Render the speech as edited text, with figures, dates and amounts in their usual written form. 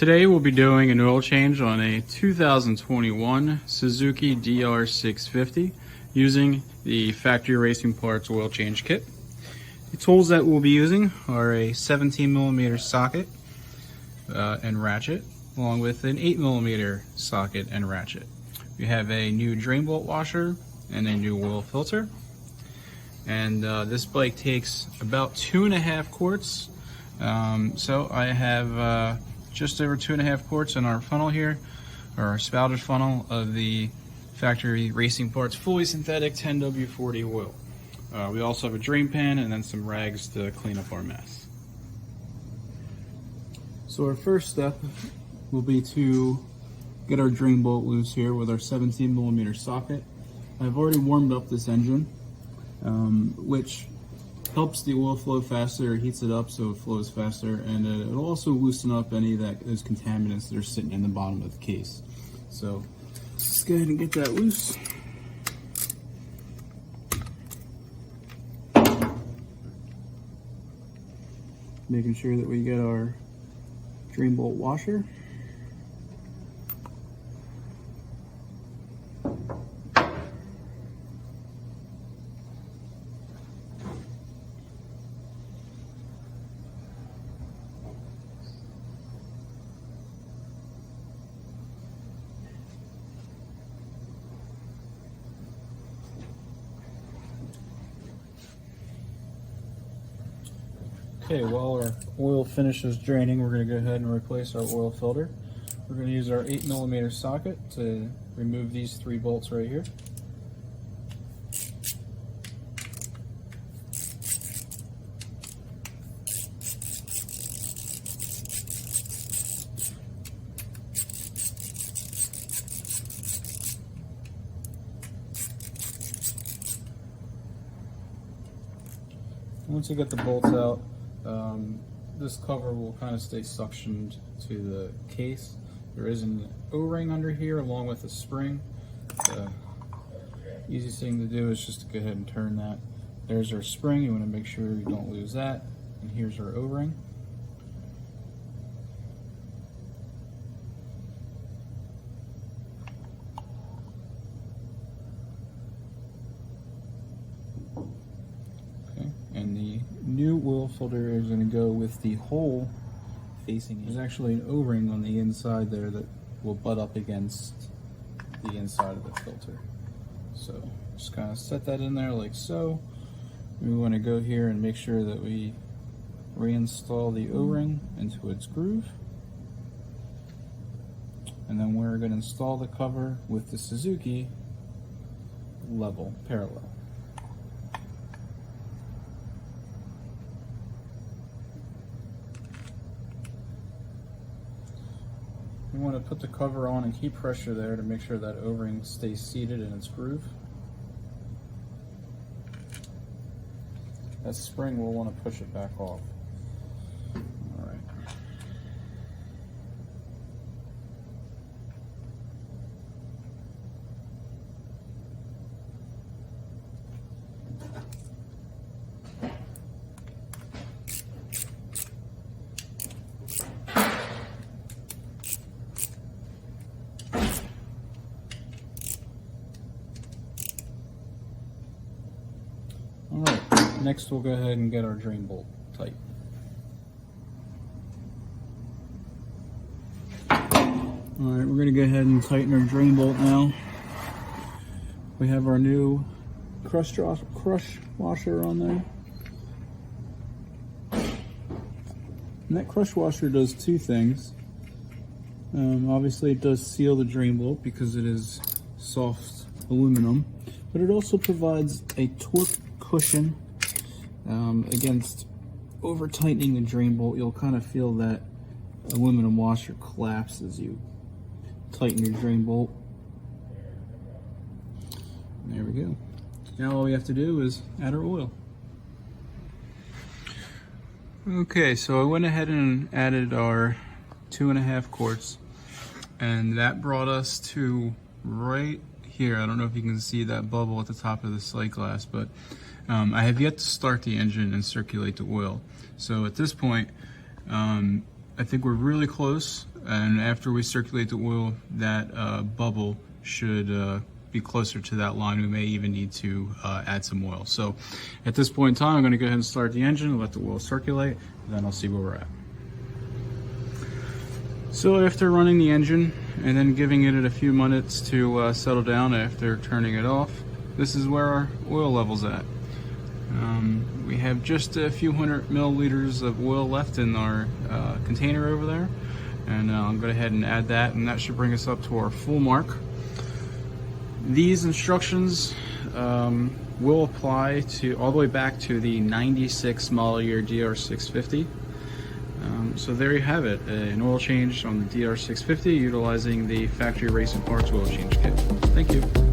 Today we'll be doing an oil change on a 2021 Suzuki DR650 using the Factory Racing Parts oil change kit. The tools that we'll be using are a 17mm socket and ratchet, along with an 8mm socket and ratchet. We have a new drain bolt washer and a new oil filter. And this bike takes about 2.5 quarts. So I have just over 2.5 quarts in our funnel here, or our spouted funnel of the Factory Racing Parts fully synthetic 10W40 oil. We also have a drain pan and then some rags to clean up our mess. So our first step will be to get our drain bolt loose here with our 17mm socket. I've already warmed up this engine, which helps the oil flow faster, heats it up so it flows faster, and it'll also loosen up any of those contaminants that are sitting in the bottom of the case. So let's go ahead and get that loose. Making sure that we get our drain bolt washer. Okay, while our oil finishes draining, we're going to go ahead and replace our oil filter. We're going to use our 8mm socket to remove these 3 bolts right here. Once you get the bolts out, this cover will kind of stay suctioned to the case. There is an O-ring under here along with a spring. The easiest thing to do is just to go ahead and turn that. There's our spring, you want to make sure you don't lose that. And here's our O-ring. And the new oil filter is going to go with the hole facing it. There's actually an O-ring on the inside there that will butt up against the inside of the filter. So just kind of set that in there like so. We want to go here and make sure that we reinstall the O-ring into its groove. And then we're going to install the cover with the Suzuki level, parallel. We want to put the cover on and keep pressure there to make sure that O-ring stays seated in its groove. That spring, we'll want to push it back off. Alright. Alright, next we'll go ahead and get our drain bolt tight. Alright, we're going to go ahead and tighten our drain bolt now. We have our new crush washer on there. And that crush washer does 2 things. Obviously it does seal the drain bolt because it is soft aluminum, but it also provides a torque cushion against over tightening the drain bolt. You'll kind of feel that aluminum washer collapse as you tighten your drain bolt. And there we go. Now all we have to do is add our oil. Okay, so I went ahead and added our 2.5 quarts, and that brought us to right here. I don't know if you can see that bubble at the top of the sight glass, but I have yet to start the engine and circulate the oil. So at this point, I think we're really close and after we circulate the oil, that bubble should be closer to that line. We may even need to add some oil. So at this point in time, I'm going to go ahead and start the engine and let the oil circulate, and then I'll see where we're at. So after running the engine and then giving it a few minutes to settle down after turning it off, this is where our oil level's at. We have just a few hundred milliliters of oil left in our container over there, and I'll go ahead and add that, and that should bring us up to our full mark. These instructions will apply to all the way back to the 96 model year DR650. So there you have it, an oil change on the DR650 utilizing the factory racing parts oil change kit. Thank you.